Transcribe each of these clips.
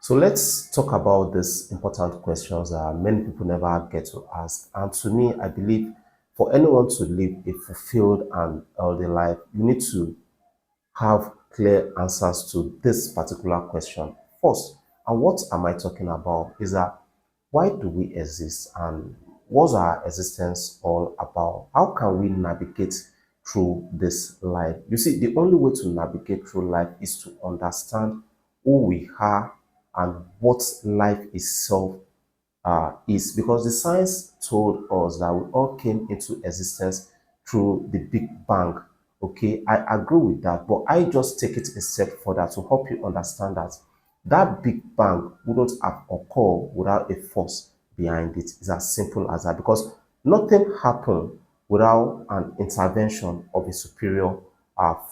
So let's talk about these important questions that many people never get to ask. And to me, I believe for anyone to live a fulfilled and healthy life, you need to have clear answers to this particular question. First, and what am I talking about is that why do we exist and what's our existence all about? How can we navigate through this life? You see, the only way to navigate through life is to understand who we are and what life itself is, because the science told us that we all came into existence through the Big Bang. Okay, I agree with that, but I just take it a step further to help you understand that that Big Bang wouldn't have occurred without a force behind it. It's as simple as that, because nothing happened without an intervention of a superior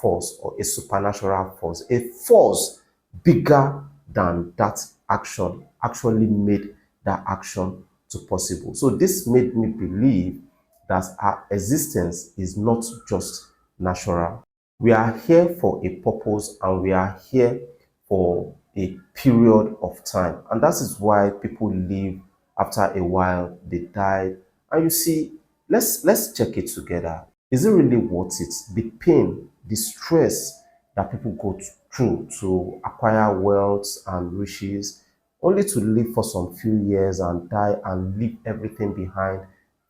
force or a supernatural force, a force bigger than that action actually made that action to possible. So this made me believe that our existence is not just natural. We are here for a purpose and we are here for a period of time. And that is why people live, after a while they die. And you see, let's check it together. Is it really worth it? The pain, the stress that people go through to acquire wealth and riches, only to live for some few years and die and leave everything behind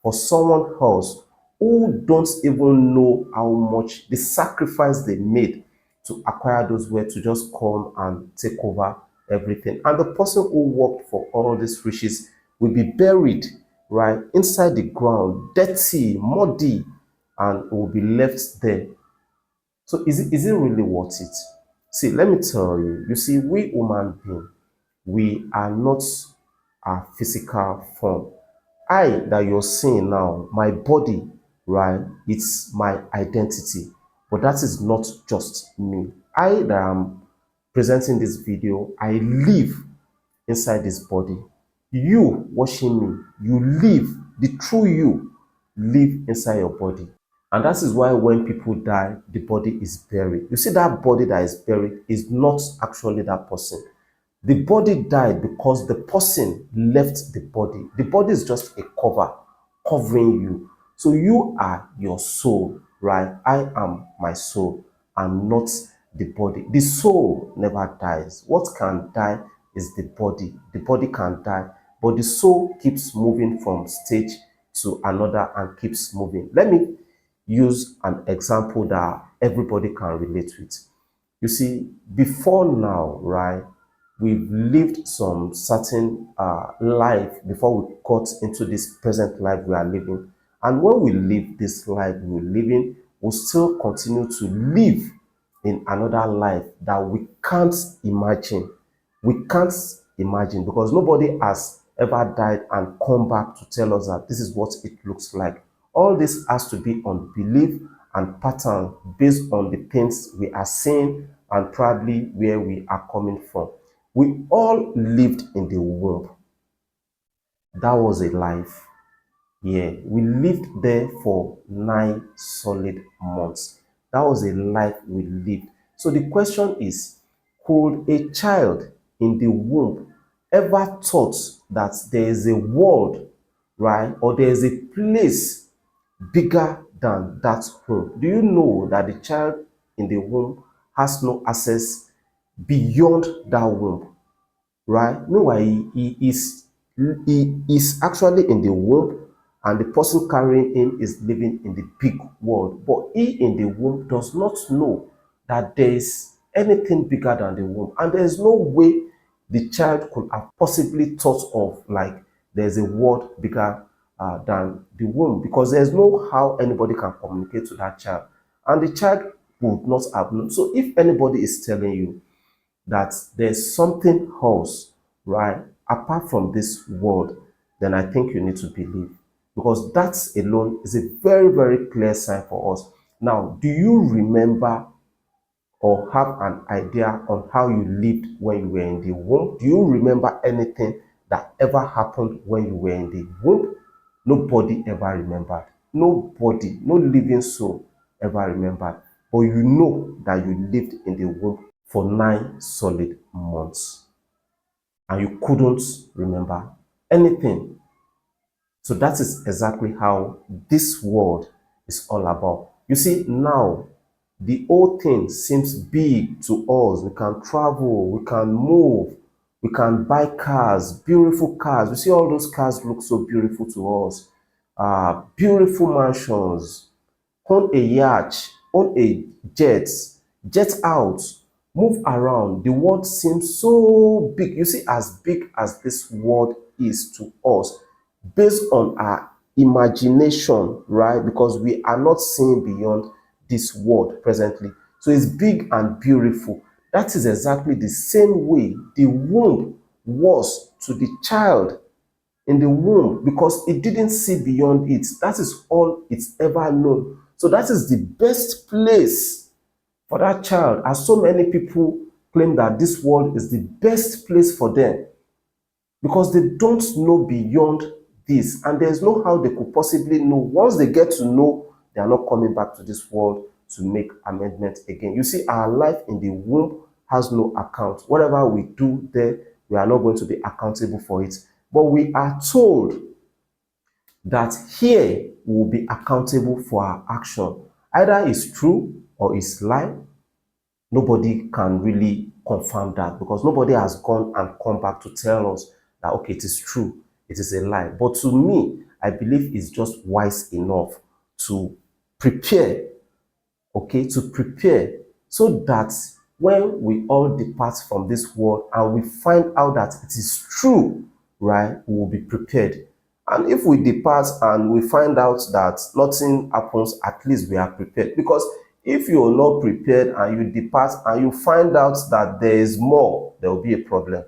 for someone else who don't even know how much the sacrifice they made to acquire those wealth to just come and take over everything. And the person who worked for all these riches will be buried right inside the ground, dirty, muddy, and will be left there. So is it really worth it? See, let me tell you, you see, we human beings, we are not a physical form. I that you're seeing now, my body, right, it's my identity. But that is not just me. I that am presenting this video, I live inside this body. You watching me, you live, the true you live inside your body. And that is why when people die, the body is buried. You see, that body that is buried is not actually that person. The body died because the person left the body. The body is just a cover, covering you. So you are your soul, right? I am my soul. I'm not the body. The soul never dies. What can die is the body. The body can die, but the soul keeps moving from stage to another and keeps moving. Let me use an example that everybody can relate with. You see, before now, right, we've lived some certain life before we got into this present life we are living. And when we live this life we're living, we'll still continue to live in another life that we can't imagine. We can't imagine because nobody has ever died and come back to tell us that this is what it looks like. All this has to be on belief and pattern based on the things we are seeing and probably where we are coming from. We all lived in the womb. That was a life. Yeah, we lived there for 9 solid months. That was a life we lived. So the question is, could a child in the womb ever thought that there is a world, right, or there is a place bigger than that home? Do you know that the child in the womb has no access beyond that womb? Right? Meanwhile, he is actually in the womb, and the person carrying him is living in the big world. But he in the womb does not know that there is anything bigger than the womb, and there is no way the child could have possibly thought of like there's a world bigger than the womb, because there's no how anybody can communicate to that child, and the child would not have known. So if anybody is telling you that there's something else, right, apart from this world, then I think you need to believe. Because that alone is a very, very clear sign for us. Now, do you remember or have an idea on how you lived when you were in the womb? Do you remember anything that ever happened when you were in the womb? Nobody ever remembered. Nobody, no living soul ever remembered. But you know that you lived in the womb for 9 solid months. and you couldn't remember anything. So that is exactly how this world is all about. You see, now the whole thing seems big to us. We can travel, we can move, we can buy cars, beautiful cars. You see, all those cars look so beautiful to us. Beautiful mansions, own a yacht, own a jet, jet out, move around. The world seems so big. You see, as big as this world is to us, based on our imagination, right? Because we are not seeing beyond this world presently. So it's big and beautiful. That is exactly the same way the womb was to the child in the womb, because it didn't see beyond it. That is all it's ever known. So that is the best place for that child, as so many people claim that this world is the best place for them, because they don't know beyond this, and there's no how they could possibly know. Once they get to know, they are not coming back to this world to make amendments again. You see, our life in the womb has no account. Whatever we do there, we are not going to be accountable for it. But we are told that here we will be accountable for our action. Either it's true or it's lie. Nobody can really confirm that, because nobody has gone and come back to tell us that, okay, it is true, it is a lie. But to me, I believe it's just wise enough to prepare, okay, to prepare, so that when we all depart from this world and we find out that it is true, right, we will be prepared. And if we depart and we find out that nothing happens, at least we are prepared. Because if you are not prepared and you depart and you find out that there is more, there will be a problem,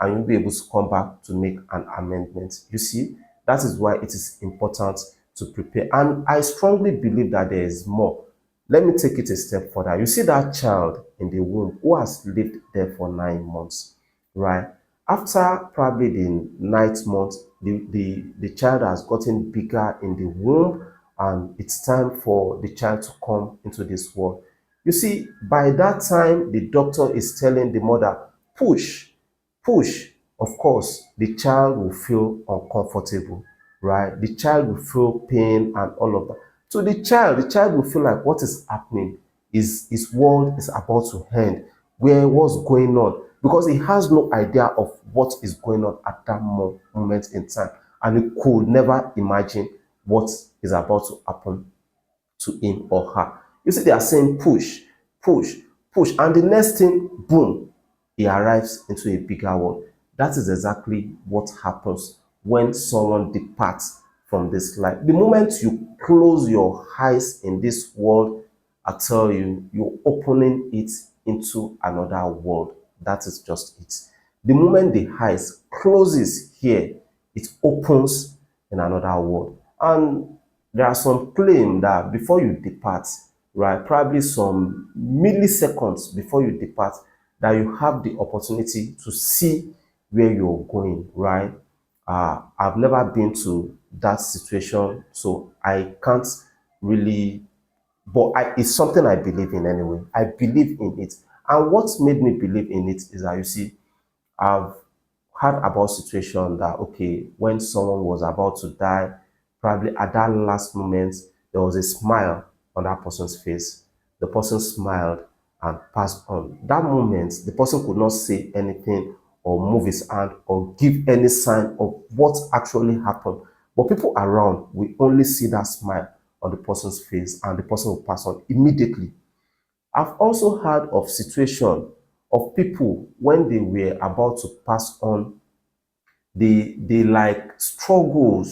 and you'll be able to come back to make an amendment. You see, that is why it is important to prepare. And I strongly believe that there is more. Let me take it a step further. You see that child in the womb who has lived there for 9 months, right? After probably the ninth month, the child has gotten bigger in the womb, and it's time for the child to come into this world. You see, by that time, the doctor is telling the mother, push, push. Of course, the child will feel uncomfortable, right? The child will feel pain and all of that. So the child will feel like, what is happening? His world is about to end. Where what's going on? Because he has no idea of what is going on at that moment in time, and he could never imagine what is about to happen to him or her. You see, they are saying push, push, push, and the next thing, boom, he arrives into a bigger world. That is exactly what happens when someone departs from this life. The moment you close your eyes in this world, I tell you, you're opening it into another world. That is just it. The moment the eyes closes here, it opens in another world. And there are some claim that before you depart, right, probably some milliseconds before you depart, that you have the opportunity to see where you're going, right? I've never been to that situation, so I can't really, but it's something I believe in anyway. I believe in it. And what made me believe in it is that, you see, I've heard about situation that, okay, when someone was about to die, probably at that last moment, there was a smile on that person's face. The person smiled and passed on. That moment, the person could not say anything or move his hand or give any sign of what actually happened. But people around, we only see that smile on the person's face, and the person will pass on immediately. I've also heard of situation of people when they were about to pass on, they like struggle,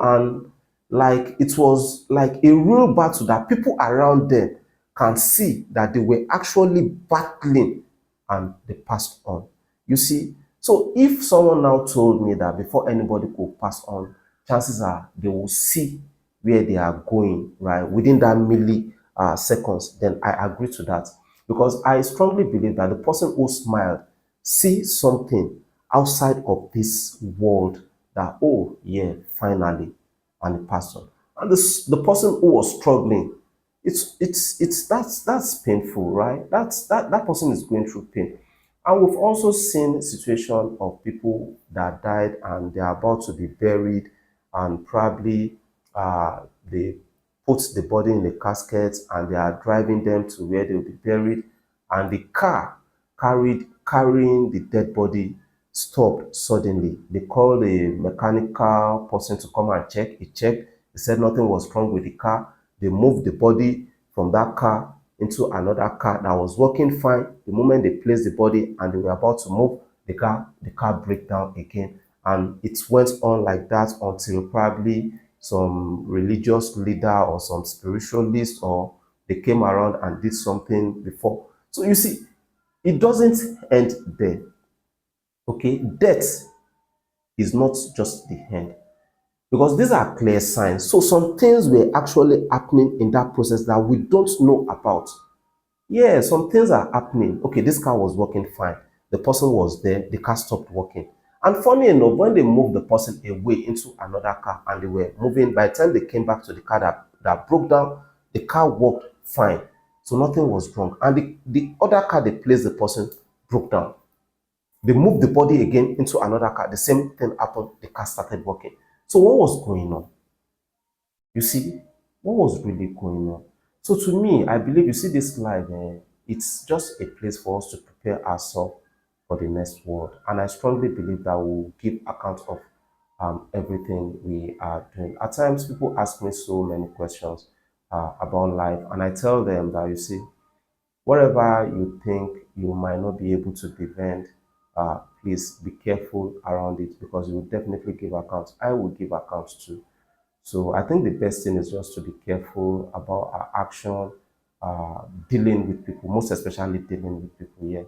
and like it was like a real battle that people around them can see that they were actually battling, and they passed on. You see, so if someone now told me that before anybody could pass on, chances are they will see where they are going, right, within that seconds, then I agree to that, because I strongly believe that the person who smiled see something outside of this world, that, oh yeah, finally, and the person, and the person who was struggling, it's that's painful, right? That person is going through pain. And we've also seen situation of people that died and they're about to be buried, and probably they put the body in the casket and they are driving them to where they'll be buried, and the car carrying the dead body stopped suddenly. They called a mechanical person to come and check. He checked. He said nothing was wrong with the car. They moved the body from that car into another car that was working fine. The moment they placed the body and they were about to move the car break down again. And it went on like that until probably some religious leader or some spiritualist or they came around and did something before. So you see, it doesn't end there. Okay, death is not just the end, because these are clear signs. So some things were actually happening in that process that we don't know about. Yeah, some things are happening. Okay, this car was working fine. The person was there, the car stopped working. And funny enough, when they moved the person away into another car and they were moving, by the time they came back to the car that broke down, the car worked fine. So nothing was wrong. And the other car they placed the person broke down. They moved the body again into another car. The same thing happened. The car started working. So what was going on? You see, what was really going on? So to me, I believe you see this life, it's just a place for us to prepare ourselves for the next world. And I strongly believe that we'll give account of everything we are doing. At times, people ask me so many questions about life, and I tell them that you see, whatever you think you might not be able to defend, please be careful around it, because you will definitely give accounts. I will give accounts too. So I think the best thing is just to be careful about our action, dealing with people, most especially dealing with people. Yeah,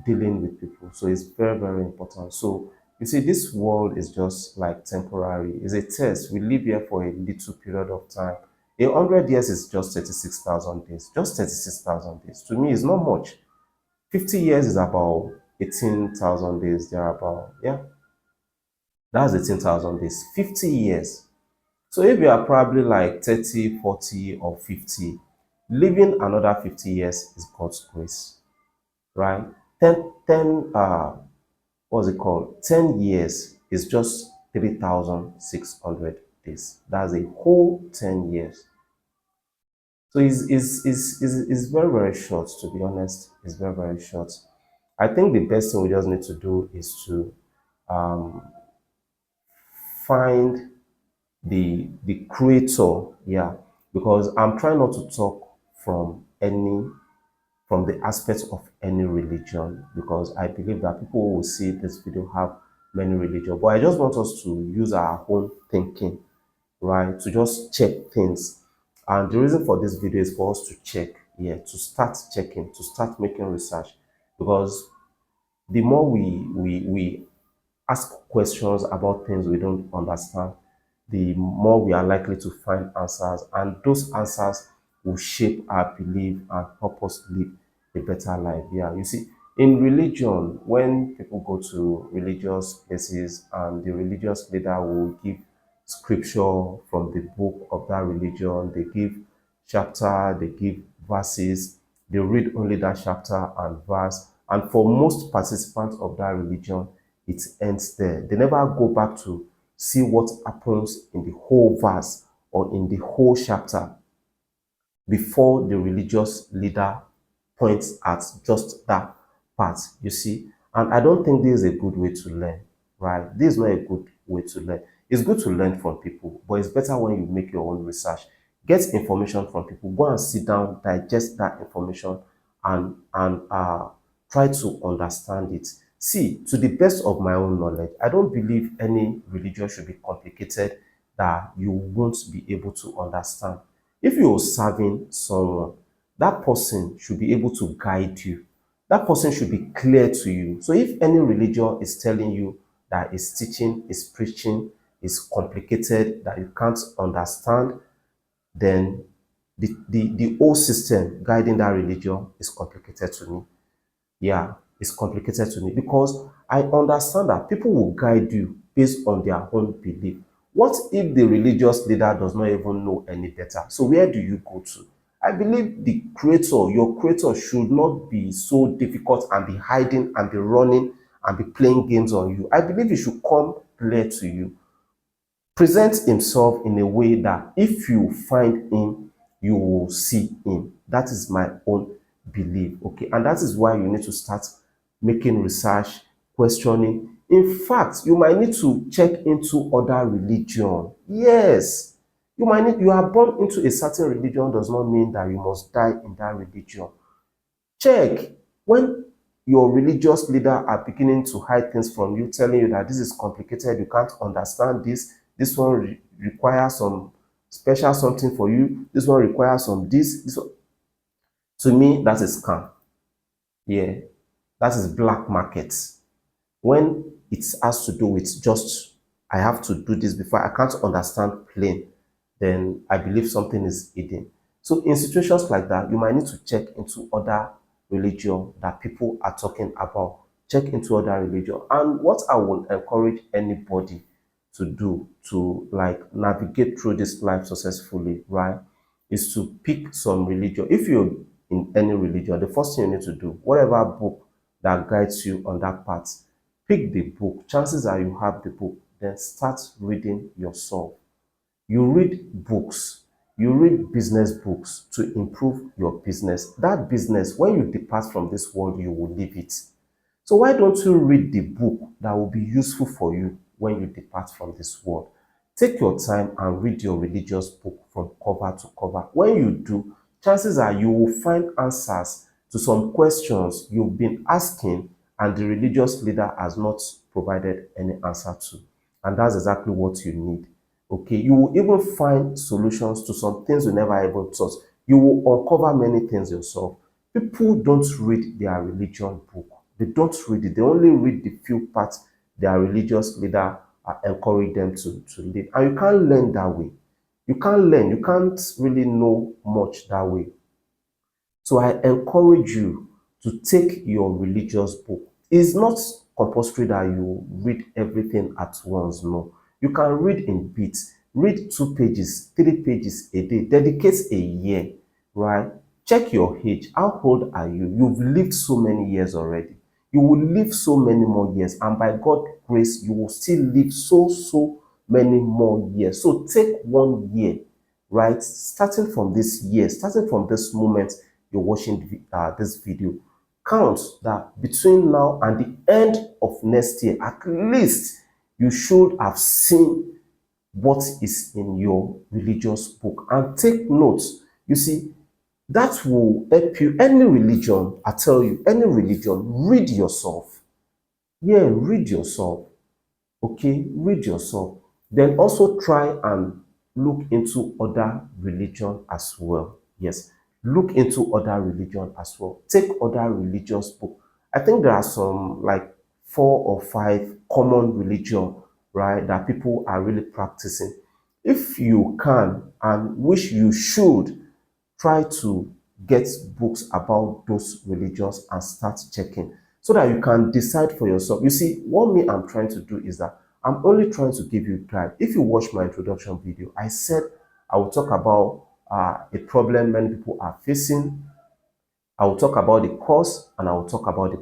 dealing with people. So it's very, very important. So you see, this world is just like temporary. It's a test. We live here for a little period of time. 100 years is just 36,000 days. Just 36,000 days. To me, it's not much. 50 years is about 18,000 days. They're about, yeah, that's 18,000 days. 50 years. So if you are probably like 30, 40, or 50, living another 50 years is God's grace, right? 10 what's it called? 10 years is just 3,600 days. That's a whole 10 years. So it's very, very short, to be honest. It's very, very short. I think the best thing we just need to do is to find the creator, yeah, because I'm trying not to talk from any from the aspect of any religion, because I believe that people who will see this video have many religions, but I just want us to use our own thinking, right, to just check things. And the reason for this video is for us to check, yeah, to start checking, to start making research, because the more we ask questions about things we don't understand, the more we are likely to find answers, and those answers will shape our belief and help us live a better life. Yeah, you see, in religion, when people go to religious places and the religious leader will give scripture from the book of that religion, they give chapter, they give verses, they read only that chapter and verse. And for most participants of that religion, it ends there. They never go back to see what happens in the whole verse or in the whole chapter before the religious leader points at just that part, you see. And I don't think this is a good way to learn, right? This is not a good way to learn. It's good to learn from people, but it's better when you make your own research. Get information from people. Go and sit down, digest that information, and try to understand it. See, to the best of my own knowledge, I don't believe any religion should be complicated that you won't be able to understand. If you're serving someone, that person should be able to guide you. That person should be clear to you. So if any religion is telling you that its teaching, its preaching is complicated, that you can't understand, then the whole system guiding that religion is complicated to me. Yeah, it's complicated to me, because I understand that people will guide you based on their own belief. What if the religious leader does not even know any better? So where do you go to? I believe the creator, your creator, should not be so difficult and be hiding and be running and be playing games on you. I believe he should come clear to you, present himself in a way that if you find him, you will see him. That is my own belief. Okay. And that is why you need to start making research, questioning. In fact, you might need to check into other religion. Yes. You are born into a certain religion does not mean that you must die in that religion. Check when your religious leader are beginning to hide things from you, telling you that this is complicated, you can't understand this one requires some special something for you, this one requires some this one. To me, that is scam. Yeah, that is black market. When it has to do with just I have to do this before I can't understand plain, then I believe something is hidden. So in situations like that, you might need to check into other religion that people are talking about. Check into other religion. And what I would encourage anybody to do to like navigate through this life successfully, right, is to pick some religion. If you're in any religion, the first thing you need to do, whatever book that guides you on that path, pick the book. Chances are you have the book. Then start reading yourself. You read books. You read business books to improve your business. That business, when you depart from this world, you will leave it. So why don't you read the book that will be useful for you when you depart from this world? Take your time and read your religious book from cover to cover. When you do, chances are you will find answers to some questions you've been asking and the religious leader has not provided any answer to. And that's exactly what you need. Okay, you will even find solutions to some things you never even thought. You will uncover many things yourself. People don't read their religion book. They don't read it. They only read the few parts their religious leader encourage them to live. And you can't learn that way. You can't learn. You can't really know much that way. So I encourage you to take your religious book. It's not compulsory that you read everything at once. No. You can read in bits. Read 2 pages, 3 pages a day. Dedicate a year, right? Check your age. How old are you? You've lived so many years already. You will live so many more years, and by God's grace, you will still live so many more years. So take 1 year, right? Starting from this year, starting from this moment you're watching this video, count that between now and the end of next year, at least you should have seen what is in your religious book and take notes. You see, that will help you. Any religion, I tell you, any religion, read yourself. Yeah, read yourself. Okay, read yourself. Then also try and look into other religion as well. Yes, look into other religion as well. Take other religious book. I think there are some like 4 or 5 common religion, right, that people are really practicing. If you can, and which you should, try to get books about those religions and start checking so that you can decide for yourself. You see, what me I'm trying to do is that I'm only trying to give you guide. If you watch my introduction video, I said I will talk about a problem many people are facing. I will talk about the cause and I will talk about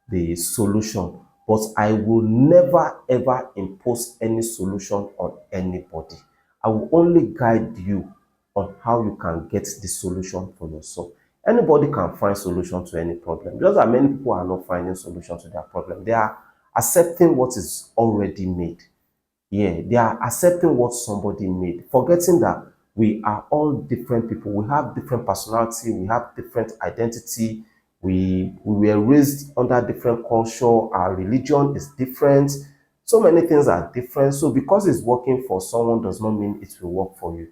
the solution. But I will never ever impose any solution on anybody. I will only guide you on how you can get the solution for yourself. Anybody can find solution to any problem. Just that many people are not finding solution to their problem. They are accepting what is already made. Yeah, they are accepting what somebody made, forgetting that we are all different people. We have different personality, we have different identity. We were raised under different culture. Our religion is different. So many things are different. So because it's working for someone does not mean it will work for you.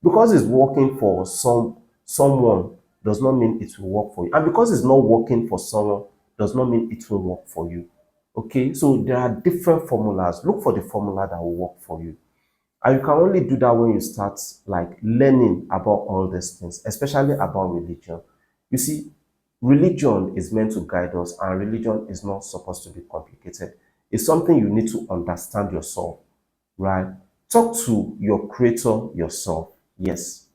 Because it's working for someone does not mean it will work for you. And because it's not working for someone does not mean it will work for you. Okay, so there are different formulas. Look for the formula that will work for you. And you can only do that when you start like learning about all these things, especially about religion. You see, religion is meant to guide us, and religion is not supposed to be complicated. It's something you need to understand yourself, right? Talk to your creator yourself. Yes.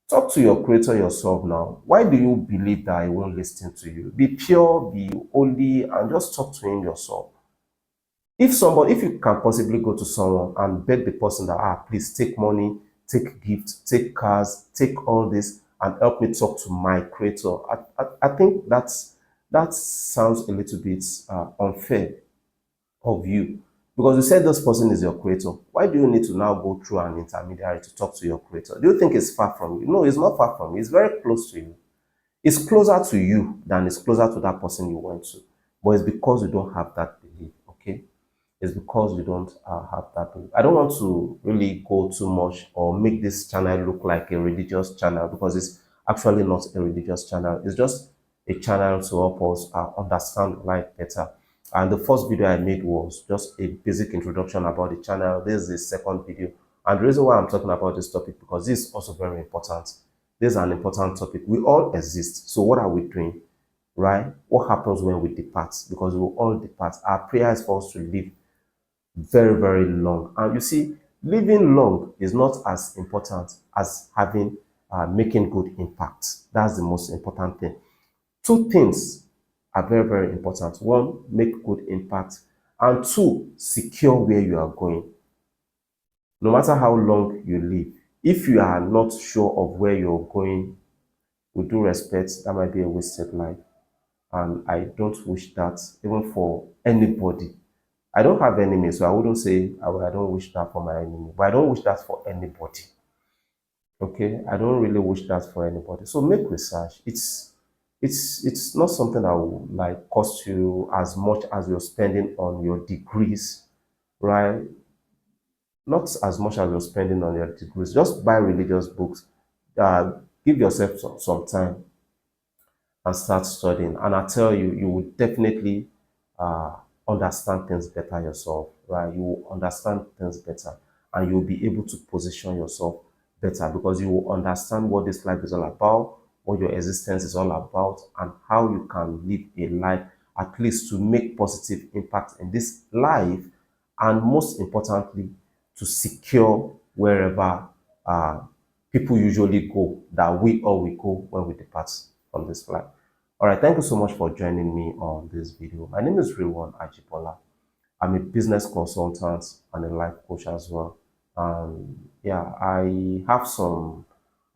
Talk to your creator yourself now. Why do you believe that he won't listen to you? Be pure, be holy, and just talk to him yourself. If you can possibly go to someone and beg the person that, please take money, take gifts, take cars, take all this, and help me talk to my creator, I think that sounds a little bit unfair of you, because you said this person is your creator. Why do you need to now go through an intermediary to talk to your creator? Do you think it's far from you? No, it's not far from you. It's very close to you. It's closer to you than it's closer to that person you went to. But it's because you don't have that belief, okay? It's because you don't have that belief. I don't want to really go too much or make this channel look like a religious channel, because it's actually not a religious channel. It's just a channel to help us understand life better. And the first video I made was just a basic introduction about the channel. This is the second video. And the reason why I'm talking about this topic, because this is also very important. This is an important topic. We all exist. So what are we doing? Right? What happens when we depart? Because we will all depart. Our prayer is for us to live very, very long. And you see, living long is not as important as having making good impact. That's the most important thing. Two things are very, very important. One, make good impact. And two, secure where you are going. No matter how long you live, if you are not sure of where you're going, with due respect, that might be a wasted life. And I don't wish that even for anybody. I don't have enemies, so I wouldn't say I don't wish that for my enemy, but I don't wish that for anybody. Okay, I don't really wish that for anybody. So make research. It's not something that will like cost you as much as you're spending on your degrees, right? Not as much as you're spending on your degrees. Just buy religious books. Give yourself some time and start studying. And I tell you, you will definitely uh, understand things better yourself, right? You will understand things better, and you'll be able to position yourself better, because you will understand what this life is all about, what your existence is all about, and how you can live a life at least to make positive impact in this life, and most importantly, to secure wherever uh, people usually go, that we all will go when we depart from this life. All right, thank you so much for joining me on this video. My name is Rilwan Ajibola. I'm a business consultant and a life coach as well. Yeah, I have some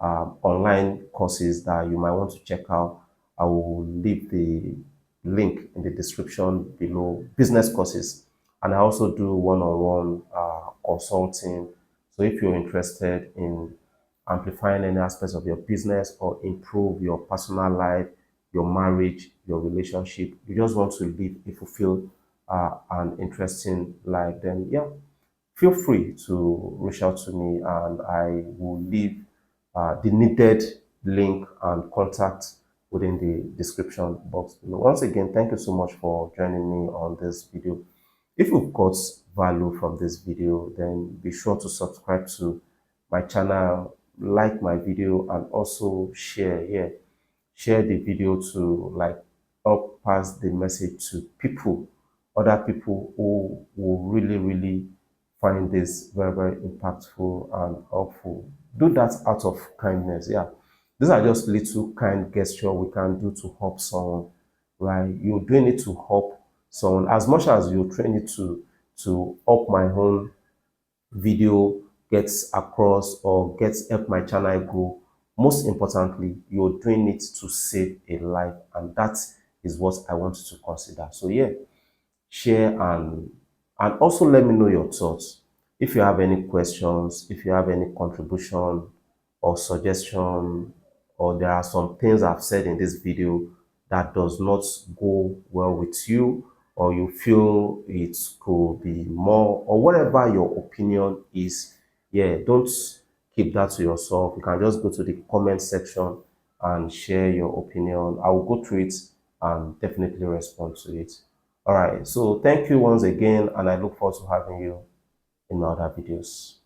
online courses that you might want to check out. I will leave the link in the description below. Business courses, and I also do one-on-one consulting. So if you're interested in amplifying any aspects of your business or improve your personal life, your marriage, your relationship, you just want to live a fulfilled and interesting life, then yeah, feel free to reach out to me, and I will leave the needed link and contact within the description box below. Once again, thank you so much for joining me on this video. If you've got value from this video, then be sure to subscribe to my channel, like my video, and also share here. Share the video to like help pass the message to people, other people who will really, really find this very, very impactful and helpful. Do that out of kindness. Yeah. These are just little kind gesture we can do to help someone, right? You're doing it to help someone as much as you're trying it to help my own video gets across or gets help my channel grow. Most importantly, you're doing it to save a life, and that is what I want you to consider. So yeah, share and also let me know your thoughts. If you have any questions, if you have any contribution or suggestion, or there are some things I've said in this video that does not go well with you, or you feel it could be more, or whatever your opinion is, yeah, don't keep that to yourself. You can just go to the comment section and share your opinion. I will go through it and definitely respond to it. All right, so thank you once again, and I look forward to having you in other videos.